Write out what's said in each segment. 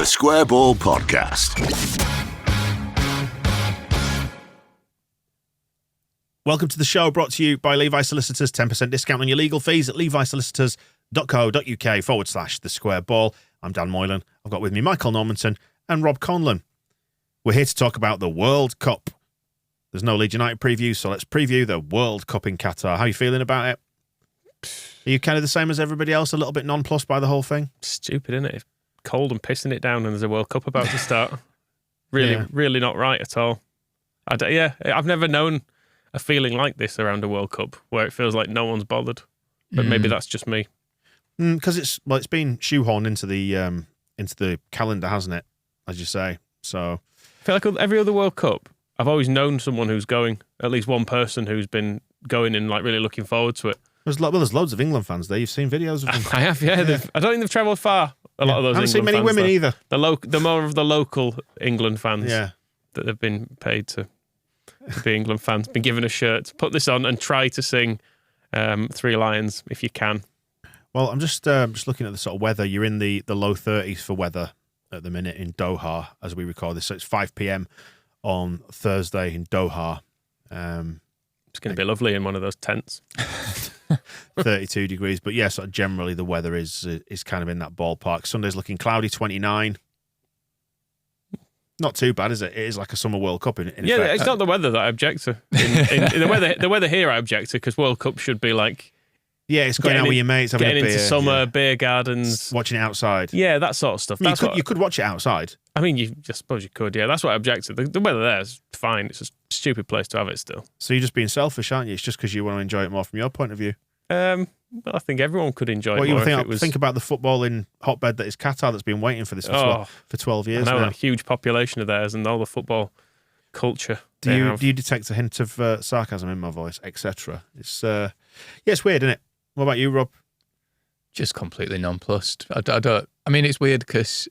The Square Ball Podcast. Welcome to the show, brought to you by Levi Solicitors. 10% discount on your legal fees at levisolicitors.co.uk/the square ball. I'm Dan Moylan. I've got with me Michael Normanton and Rob Conlon. We're here to talk about the World Cup. There's no Leeds United preview, so let's preview the World Cup in Qatar. How are you feeling about it? Are you kind of the same as everybody else, a little bit nonplussed by the whole thing? Stupid, isn't it? It's cold and pissing it down and there's a World Cup about to start. Really not right at all. I've never known a feeling like this around a World Cup where it feels like no one's bothered. But maybe that's just me. Because it's been shoehorned into the calendar, hasn't it? As you say. So I feel like every other World Cup, I've always known someone who's going, at least one person who's been going and like really looking forward to it. There's loads of England fans there. You've seen videos of them. I have, yeah. I don't think they've travelled far. A lot of those. I haven't seen many women either. The more of the local England fans that have been paid to be England fans, been given a shirt, put this on and try to sing Three Lions if you can. Well, I'm just looking at the sort of weather. You're in the low 30s for weather at the minute in Doha as we record this. So it's 5 p.m. on Thursday in Doha. It's going to be lovely in one of those tents. 32 degrees. But yeah, sort of generally the weather is kind of in that ballpark. Sunday's looking cloudy, 29. Not too bad, is it? It is like a summer World Cup in effect. It's not the weather that I object to. The weather here I object to because World Cup should be like... Yeah, it's going out with your mates, having a beer. Getting into summer, beer gardens. Watching it outside. Yeah, that sort of stuff. You could watch it outside. I mean, I suppose you could, yeah. That's what I object to. The weather there is fine. It's a stupid place to have it still. So you're just being selfish, aren't you? It's just because you want to enjoy it more from your point of view. Well, I think everyone could enjoy it more. Think about the footballing hotbed that is Qatar that's been waiting for this for 12 years now. A huge population of theirs and all the football culture. Do you detect a hint of sarcasm in my voice, etc.? It's weird, isn't it? What about you, Rob? Just completely nonplussed. I mean, it's weird because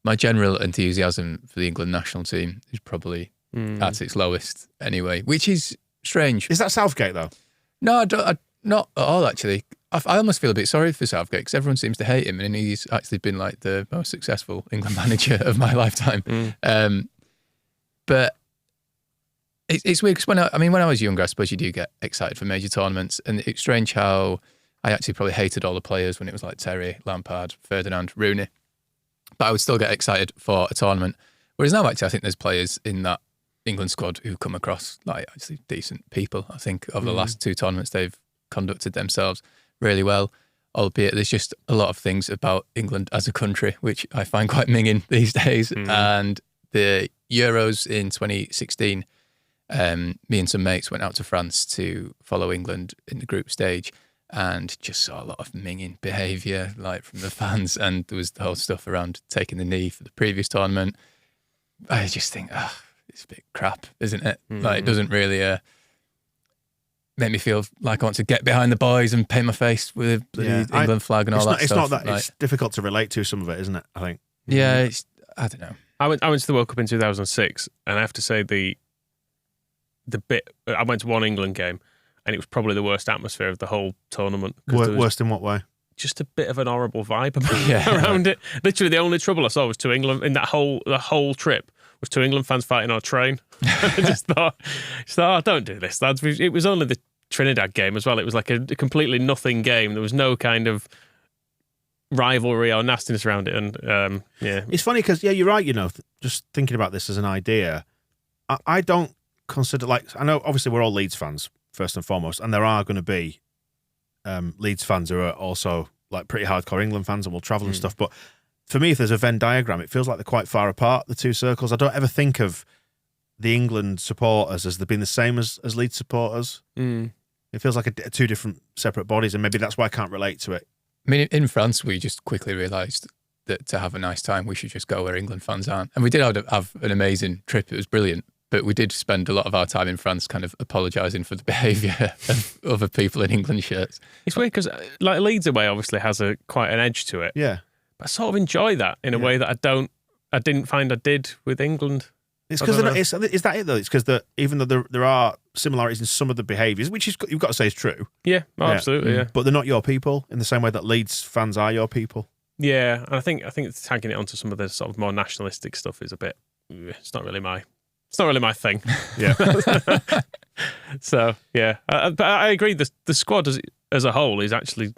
my general enthusiasm for the England national team is probably at its lowest anyway, which is strange. Is that Southgate, though? No, not at all, actually. I almost feel a bit sorry for Southgate because everyone seems to hate him and he's actually been like the most successful England manager of my lifetime. But it's weird because when I was younger, I suppose you do get excited for major tournaments, and it's strange how I actually probably hated all the players when it was like Terry, Lampard, Ferdinand, Rooney, but I would still get excited for a tournament. Whereas now, actually, I think there's players in that England squad who come across like actually decent people. I think over the last two tournaments, they've conducted themselves really well, albeit there's just a lot of things about England as a country which I find quite minging these days. And the Euros in 2016. Me and some mates went out to France to follow England in the group stage and just saw a lot of minging behaviour like from the fans, and there was the whole stuff around taking the knee for the previous tournament. I just think, it's a bit crap, isn't it? Like, it doesn't really make me feel like I want to get behind the boys and paint my face with the England flag and all that stuff. It's difficult to relate to some of it, isn't it, I think? Yeah, I don't know. I went to the World Cup in 2006 and I have to say I went to one England game and it was probably the worst atmosphere of the whole tournament. Worst in what way? Just a bit of an horrible vibe around it. Literally, the only trouble I saw was two England in the whole trip was two England fans fighting on a train. I just thought, don't do this, lads. It was only the Trinidad game as well. It was like a completely nothing game. There was no kind of rivalry or nastiness around it. And it's funny because you're right. Just thinking about this as an idea, I don't consider, like, I know obviously we're all Leeds fans first and foremost, and there are going to be Leeds fans who are also like pretty hardcore England fans and will travel and stuff. But for me, if there's a Venn diagram, it feels like they're quite far apart, the two circles. I don't ever think of the England supporters as they've been the same as Leeds supporters. It feels like two different separate bodies, and maybe that's why I can't relate to it. I mean, in France, we just quickly realised that to have a nice time, we should just go where England fans aren't. And we did have an amazing trip. It was brilliant. But we did spend a lot of our time in France kind of apologising for the behaviour of other people in England shirts. It's weird because like Leeds away obviously has quite an edge to it. Yeah. But I sort of enjoy that in a way that I didn't find I did with England. It's because is that it though? It's because even though there are similarities in some of the behaviours, which you've got to say is true. Yeah, absolutely. Yeah, but they're not your people in the same way that Leeds fans are your people. Yeah, and I think tagging it onto some of the sort of more nationalistic stuff is a bit. It's not really my thing. Yeah. So yeah, but I agree. The squad as a whole is actually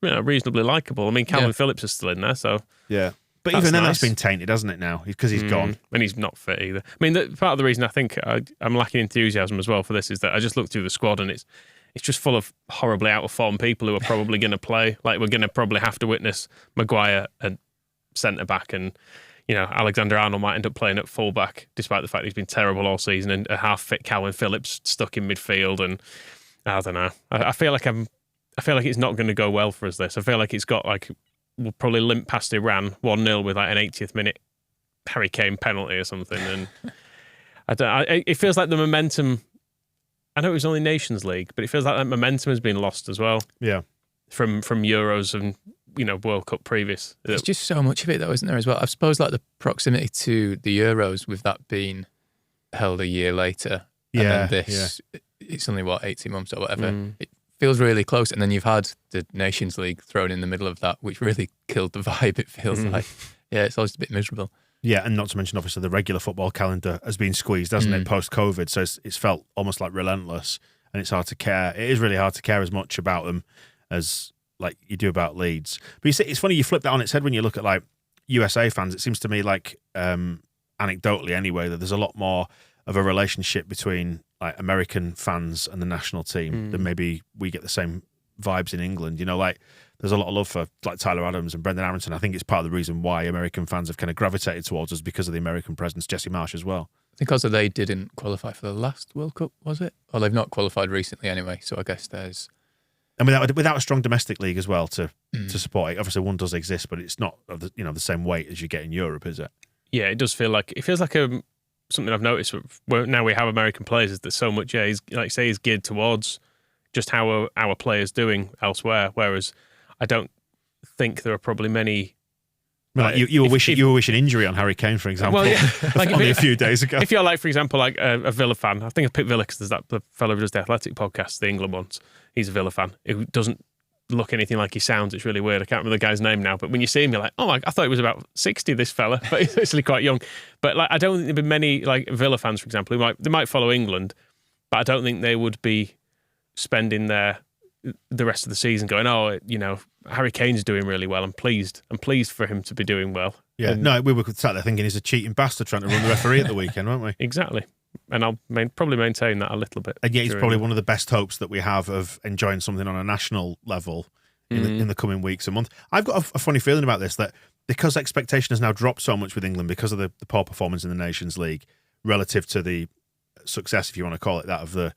reasonably likable. I mean, Calvin Phillips is still in there, so Yeah. But that's even then, nice. that's been tainted, hasn't it? Now because he's gone. And he's not fit either. I mean, part of the reason I think I'm lacking enthusiasm as well for this is that I just looked through the squad and it's just full of horribly out of form people who are probably going to play. Like we're going to probably have to witness Maguire at centre back, and Alexander Arnold might end up playing at full back, despite the fact he's been terrible all season, and a half fit Calvin Phillips stuck in midfield. And I don't know. I feel like it's not going to go well for us. This I feel like it's got we'll probably limp past Iran 1-0 with an 80th minute Harry Kane penalty or something, and it feels like the momentum. I know it was only Nations League, but it feels like that momentum has been lost as well. Yeah, from Euros and World Cup previous. There's just so much of it though, isn't there, as well? I suppose like the proximity to the Euros with that being held a year later, and then this, it's only 18 months or whatever. It feels really close, and then you've had the Nations League thrown in the middle of that, which really killed the vibe. It feels like, it's always a bit miserable. Yeah, and not to mention, obviously, the regular football calendar has been squeezed, hasn't it, post-COVID? So it's felt almost like relentless, and it's hard to care. It is really hard to care as much about them as like you do about Leeds. But you see, it's funny, you flip that on its head when you look at like USA fans. It seems to me like, anecdotally anyway, that there's a lot more of a relationship between like American fans and the national team than maybe we get the same vibes in England. Like there's a lot of love for like Tyler Adams and Brendan Aronson. I think it's part of the reason why American fans have kind of gravitated towards us because of the American presence. Jesse Marsh as well. I think also they didn't qualify for the last World Cup, was it? Or they've not qualified recently anyway. So I guess there's... And without a strong domestic league as well to support it. Obviously one does exist, but it's not of the same weight as you get in Europe, is it? Yeah, it does feel like something I've noticed now we have American players is that so much, is geared towards just how our players doing elsewhere. Whereas I don't think there are probably many. You were wishing injury on Harry Kane, for example, only a few days ago. If you're like, for example, like a Villa fan, I think I picked Villa because there's the fellow who does the Athletic podcast, the England ones. He's a Villa fan who doesn't look anything like he sounds. It's really weird. I can't remember the guy's name now, but when you see him, you're like, oh, I thought he was about 60, this fella, but he's actually quite young. But like, I don't think there'd be many like Villa fans, for example, they might follow England, but I don't think they would be spending the rest of the season going, Harry Kane's doing really well. I'm pleased for him to be doing well. Yeah, no, we were sat there thinking he's a cheating bastard trying to run the referee at the weekend, weren't we? Exactly. And I'll probably maintain that a little bit. And yet he's probably one of the best hopes that we have of enjoying something on a national level in the coming weeks and months. I've got a funny feeling about this, that because expectation has now dropped so much with England because of the poor performance in the Nations League relative to the success, if you want to call it that, of the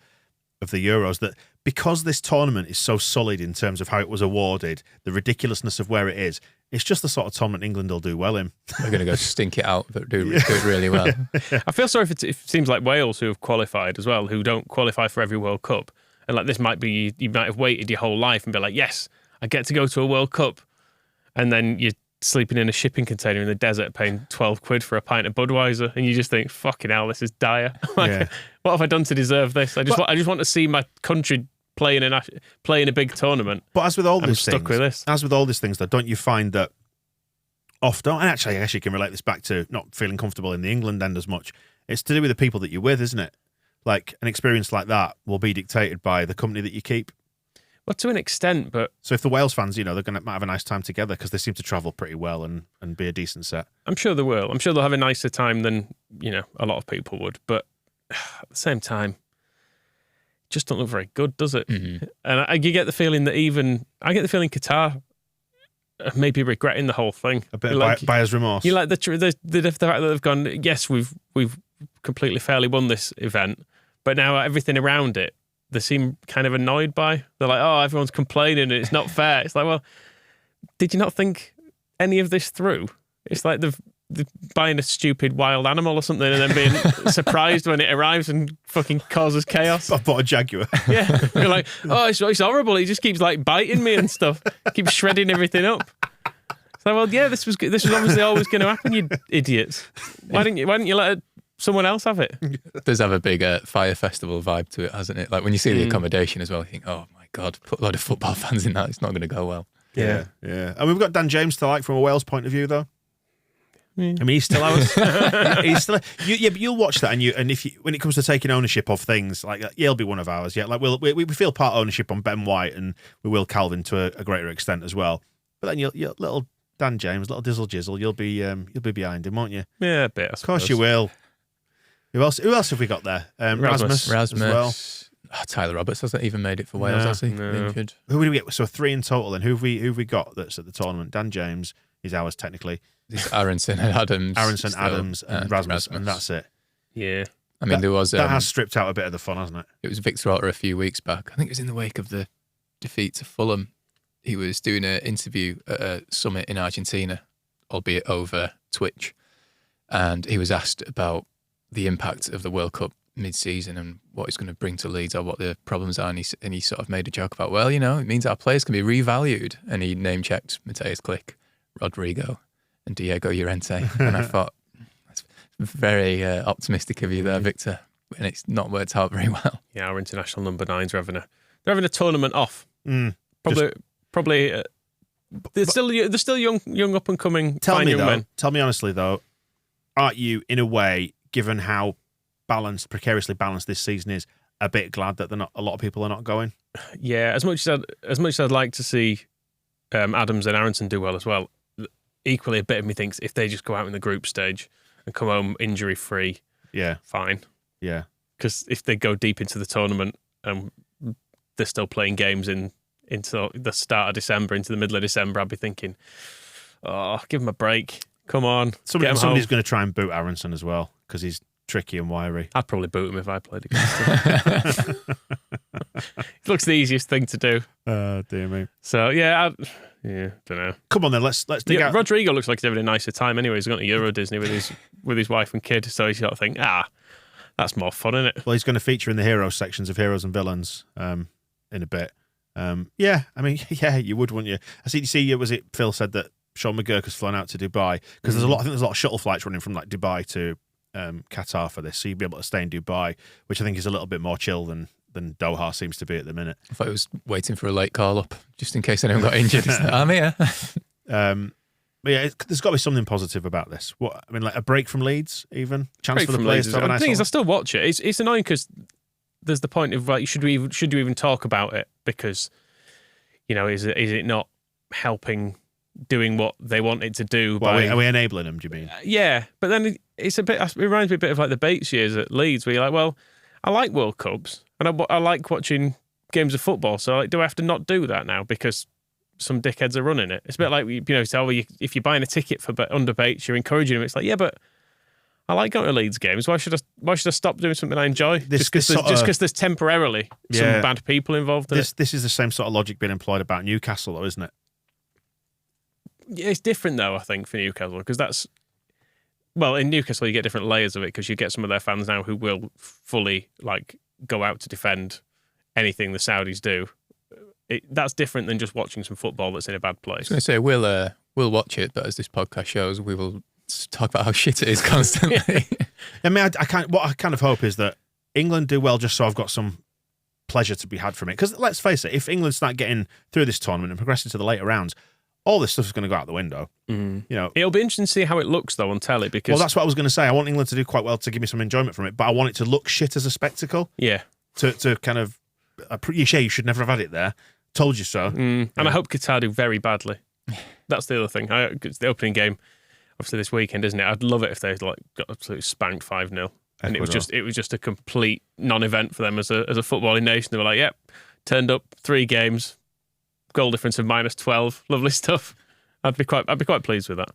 Euros, that because this tournament is so sullied in terms of how it was awarded, the ridiculousness of where it is, it's just the sort of tournament England will do well in. They're going to go stink it out, but do it really well. I feel sorry if it seems like Wales, who have qualified as well, who don't qualify for every World Cup. And like this might be, you might have waited your whole life and be like, yes, I get to go to a World Cup. And then you're sleeping in a shipping container in the desert paying 12 quid for a pint of Budweiser. And you just think, fucking hell, this is dire. What have I done to deserve this? I just want to see my country playing a big tournament. But as with all these things, stuck with this. As with all these things, though, don't you find that often, and actually, I guess you can relate this back to not feeling comfortable in the England end as much. It's to do with the people that you're with, isn't it? Like an experience like that will be dictated by the company that you keep. Well, to an extent, but so if the Wales fans, they're might have a nice time together because they seem to travel pretty well and be a decent set. I'm sure they will. I'm sure they'll have a nicer time than a lot of people would. But at the same time, it just don't look very good, does it? Mm-hmm. And you get the feeling that Qatar may be regretting the whole thing. A bit of buyer's remorse. You like the fact that they've gone, yes, we've completely fairly won this event, but now everything around it, they seem kind of annoyed by. They're like, oh, everyone's complaining and it's not fair. It's like, well, did you not think any of this through? It's like they're buying a stupid wild animal or something and then being surprised when it arrives and fucking causes chaos. I bought a Jaguar. Yeah. You're like, oh, it's horrible. He just keeps like biting me and stuff. Keeps shredding everything up. It's like, well, yeah, this was obviously always going to happen, you idiots. Why didn't you let someone else have it? It does have a big fire festival vibe to it, hasn't it? Like when you see the accommodation as well, you think, oh my God, put a lot of football fans in that, it's not going to go well. Yeah. And we've got Dan James to like from a Wales point of view, though. Yeah. I mean, he's still ours. He's still. But you'll watch that, and if when it comes to taking ownership of things, like he'll be one of ours. Yeah, like we feel part ownership on Ben White, and we will Calvin to a greater extent as well. But then you'll little Dan James, little Dizzle Jizzle, you'll be behind him, won't you? Yeah, a bit. Of course you will. Who else have we got there? Rasmus as well. Oh, Tyler Roberts hasn't even made it for Wales, has he? No. Injured. Who do we get? So 3 in total. Then who have we got that's at the tournament? Dan James is ours technically. It's Aronson and Adams. Adams, and Rasmus, and that's it. Yeah. I mean, there was that has stripped out a bit of the fun, hasn't it? It was Victor Otter a few weeks back. I think it was in the wake of the defeat to Fulham. He was doing an interview at a summit in Argentina, albeit over Twitch, and he was asked about the impact of the World Cup mid-season and what it's going to bring to Leeds or what the problems are, and he sort of made a joke about, well, it means our players can be revalued, and he name-checked Mateus Click, Rodrigo, and Diego Llorente, and I thought, that's very optimistic of you there, Victor, and it's not worked out very well. Yeah, our international number 9s are having a tournament off. Probably. They're still young up and coming. Tell me men. Tell me honestly though, aren't you in a way, given how precariously balanced this season is, a bit glad that a lot of people are not going? Yeah, as much as I'd like to see Adams and Aronson do well as well. Equally, a bit of me thinks if they just go out in the group stage and come home injury free, fine. Yeah, because if they go deep into the tournament and they're still playing games into the start of December, into the middle of December, I'd be thinking, oh, give him a break. Come on. Somebody's going to try and boot Aronson as well because he's tricky and wiry. I'd probably boot him if I played against him. It looks the easiest thing to do. Oh, dear me. So, don't know. Come on then, let's dig out. Rodrigo looks like he's having a nicer time anyway. He's gone to Euro Disney with his wife and kid, so he's got to think, that's more fun, isn't it? Well, he's going to feature in the heroes sections of Heroes and Villains in a bit. You would, wouldn't you? I see. Was it Phil said that Sean McGurk has flown out to Dubai because there's a lot of shuttle flights running from like Dubai to Qatar for this, so you'd be able to stay in Dubai, which I think is a little bit more chill than Doha seems to be at the minute. I thought he was waiting for a late call up just in case anyone got injured. I'm here. But yeah, there's got to be something positive about this. Like a break from Leeds, even chance for the players to have a nice. The thing is, I still watch it. It's annoying because there's the point of like, should you even talk about it? Because is it not helping doing what they want it to do? Are we enabling them? Do you mean? Yeah, but then it reminds me a bit of like the Bates years at Leeds, where you're like, well, I like World Cups and I like watching games of football. So do I have to not do that now because some dickheads are running it? It's a bit like if you're buying a ticket for under Bates, you're encouraging them. It's like, yeah, but I like going to Leeds games. Why should I stop doing something I enjoy? Just because there's temporarily some bad people involved in it. This is the same sort of logic being employed about Newcastle, though, isn't it? Yeah, it's different though, I think, for Newcastle, because in Newcastle you get different layers of it because you get some of their fans now who will fully go out to defend anything the Saudis do. That's different than just watching some football that's in a bad place. I was going to say we'll watch it, but as this podcast shows, we will talk about how shit it is constantly. I mean, what I kind of hope is that England do well just so I've got some pleasure to be had from it. Because let's face it, if England start getting through this tournament and progressing to the later rounds, all this stuff is going to go out the window. It'll be interesting to see how it looks though on telly. Because that's what I was going to say. I want England to do quite well to give me some enjoyment from it, but I want it to look shit as a spectacle. Yeah. To kind of, you should never have had it there. Told you so. And I hope Qatar do very badly. That's the other thing. It's the opening game, obviously this weekend, isn't it? I'd love it if they got absolutely spanked 5-0, and it was just a complete non-event for them as a footballing nation. They were like, yep, turned up 3 games. Goal difference of -12, lovely stuff. I'd be quite pleased with that.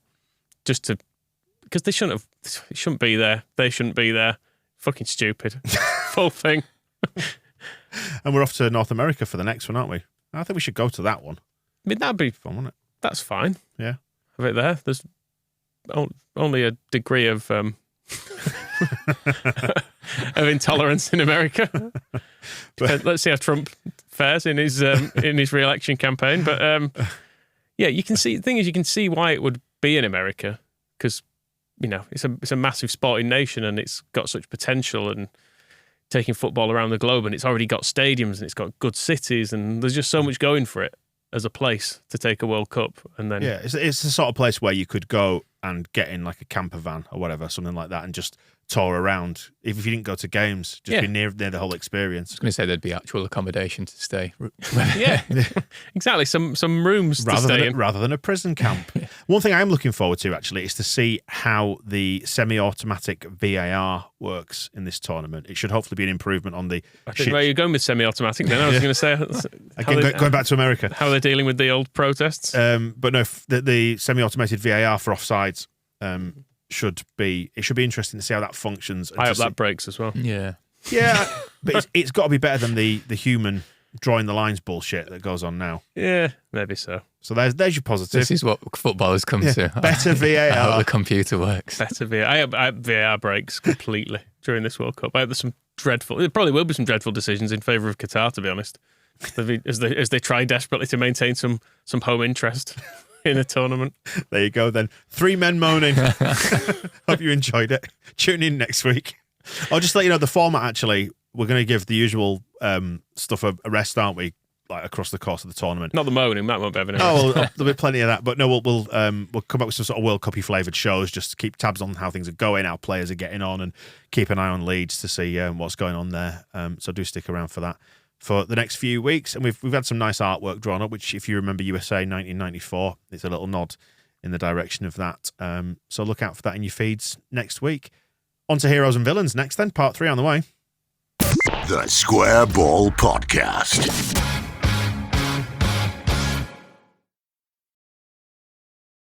Because they shouldn't be there. They shouldn't be there. Fucking stupid. Full thing. And we're off to North America for the next one, aren't we? I think we should go to that one. I mean, that'd be fun, wouldn't it? That's fine. Yeah. Have it there. There's only a degree of of intolerance in America. Let's see how Trump fares in his re-election campaign. But you can see. The thing is, you can see why it would be in America because it's a massive sporting nation and it's got such potential and taking football around the globe, and it's already got stadiums and it's got good cities and there's just so much going for it. as a place to take a World Cup, and then it's the sort of place where you could go and get in like a camper van or whatever, something like that, and just tour around. If you didn't go to games, just be near the whole experience. I was going to say there'd be actual accommodation to stay. Yeah, exactly. Some rooms to stay in rather than a prison camp. One thing I'm looking forward to actually is to see how the semi-automatic VAR works in this tournament. It should hopefully be an improvement on the. I think where you're going with semi-automatic. Then I was going to say again, going back to America, how they're dealing with the old protests. But no, the semi-automated VAR for offsides should be interesting to see how that functions. I hope that breaks as well. Yeah, but it's got to be better than the human drawing the lines bullshit that goes on now. Yeah, maybe so. So there's your positive. This is what football has come to. Better VAR. I hope the computer works. Better VAR. I hope VAR breaks completely during this World Cup. I hope there's some there probably will be some dreadful decisions in favour of Qatar, to be honest, as they try desperately to maintain some home interest in a tournament. There you go then. 3 men moaning. Hope you enjoyed it. Tune in next week. I'll just let you know the format actually. We're going to give the usual stuff a rest, aren't we? Like across the course of the tournament. Not the moaning, that won't be having. Oh, well, there'll be plenty of that. But no, we'll come up with some sort of World Cup-y flavoured shows just to keep tabs on how things are going, how players are getting on, and keep an eye on Leeds to see what's going on there. So do stick around for that for the next few weeks. And we've had some nice artwork drawn up, which if you remember USA 1994, it's a little nod in the direction of that. So look out for that in your feeds next week. On to Heroes and Villains next then, part 3 on the way. The Square Ball Podcast.